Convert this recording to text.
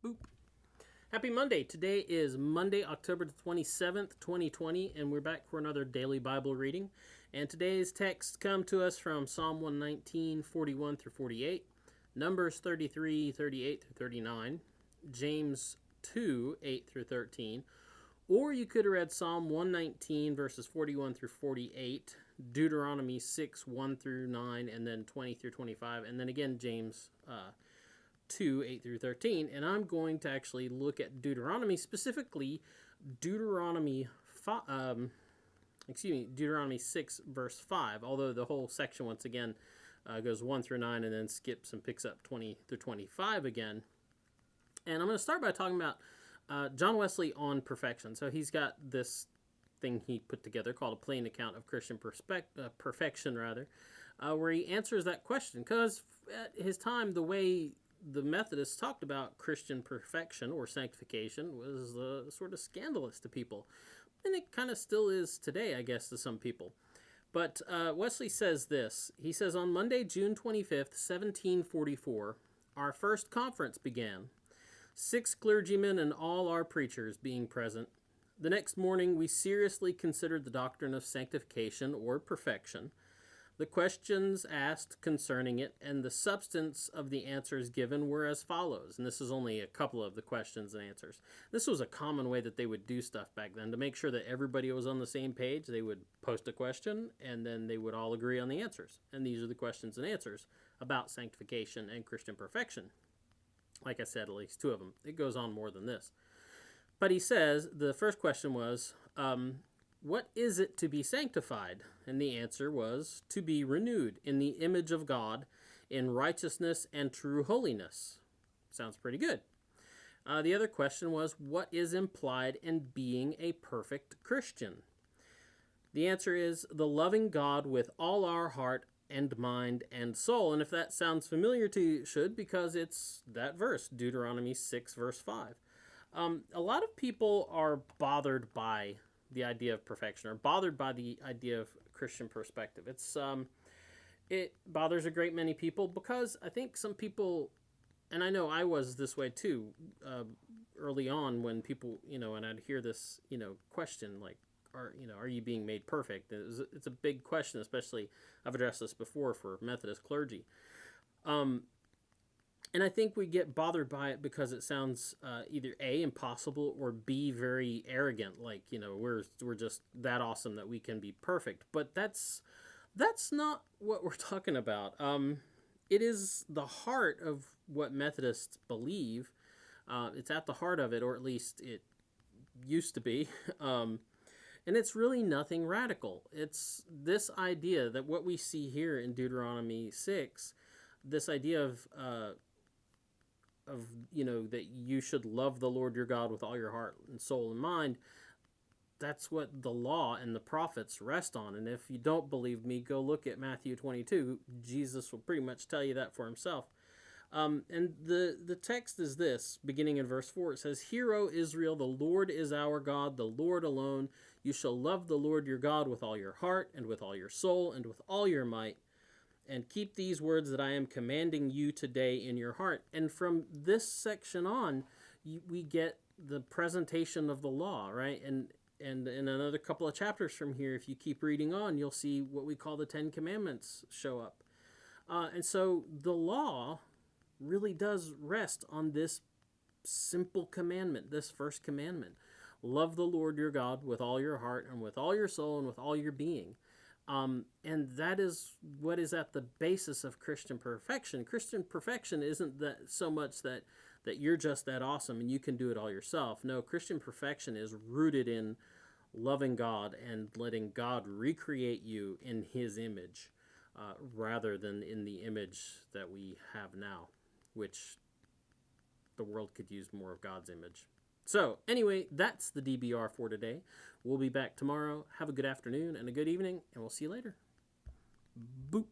Boop. Happy Monday. Today is Monday, October the 27th, 2020, and we're back for another daily Bible reading. And today's texts come to us from Psalm 119, 41 through 48, Numbers 33, 38 through 39, James 2, 8 through 13, or you could have read Psalm 119, verses 41 through 48, Deuteronomy 6, 1 through 9, and then 20 through 25, and then again James 2, 8 through 13, and I'm going to actually look at Deuteronomy, specifically Deuteronomy 6, verse 5, although the whole section, once again, goes 1 through 9 and then skips and picks up 20 through 25 again. And I'm going to start by talking about John Wesley on perfection. So he's got this thing he put together called A Plain Account of Christian Perfection, where he answers that question, because at his time, the way the Methodists talked about Christian perfection or sanctification was sort of scandalous to people. And it kind of still is today, I guess, to some people. But Wesley says this. He says, on Monday, June 25th, 1744, our first conference began. 6 clergymen and all our preachers being present. The next morning, we seriously considered the doctrine of sanctification or perfection, the questions asked concerning it, and the substance of the answers given were as follows. And this is only a couple of the questions and answers. This was a common way that they would do stuff back then. To make sure that everybody was on the same page, they would post a question, and then they would all agree on the answers. And these are the questions and answers about sanctification and Christian perfection. Like I said, at least 2 of them. It goes on more than this. But he says, the first question was, what is it to be sanctified? And the answer was, to be renewed in the image of God, in righteousness and true holiness. Sounds pretty good. The other question was, what is implied in being a perfect Christian? The answer is, the loving God with all our heart and mind and soul. And if that sounds familiar to you, it should, because it's that verse, Deuteronomy 6, verse 5. A lot of people are bothered by the idea of perfection, or bothered by the idea of Christian perspective. It bothers a great many people, because I think some people, and I know I was this way too, early on, when people, and I'd hear this, question like, are you being made perfect? It's a big question, especially, I've addressed this before for Methodist clergy. And I think we get bothered by it because it sounds either A, impossible, or B, very arrogant, like, we're just that awesome that we can be perfect. But that's not what we're talking about. It is the heart of what Methodists believe. It's at the heart of it, or at least it used to be. And it's really nothing radical. It's this idea that what we see here in Deuteronomy 6, this idea of that you should love the Lord your God with all your heart and soul and mind. That's what the law and the prophets rest on. And if you don't believe me, go look at Matthew 22. Jesus will pretty much tell you that for himself. And the text is this, beginning in verse 4. It says, Hear, O Israel, the Lord is our God, the Lord alone. You shall love the Lord your God with all your heart and with all your soul and with all your might. And keep these words that I am commanding you today in your heart. And from this section on, we get the presentation of the law, right? And in another couple of chapters from here, if you keep reading on, you'll see what we call the 10 Commandments show up. And so the law really does rest on this simple commandment, this first commandment. Love the Lord your God with all your heart and with all your soul and with all your being. And that is what is at the basis of Christian perfection. Christian perfection isn't that so much that you're just that awesome and you can do it all yourself. No, Christian perfection is rooted in loving God and letting God recreate you in his image, rather than in the image that we have now, which the world could use more of God's image. So, anyway, that's the DBR for today. We'll be back tomorrow. Have a good afternoon and a good evening, and we'll see you later. Boop.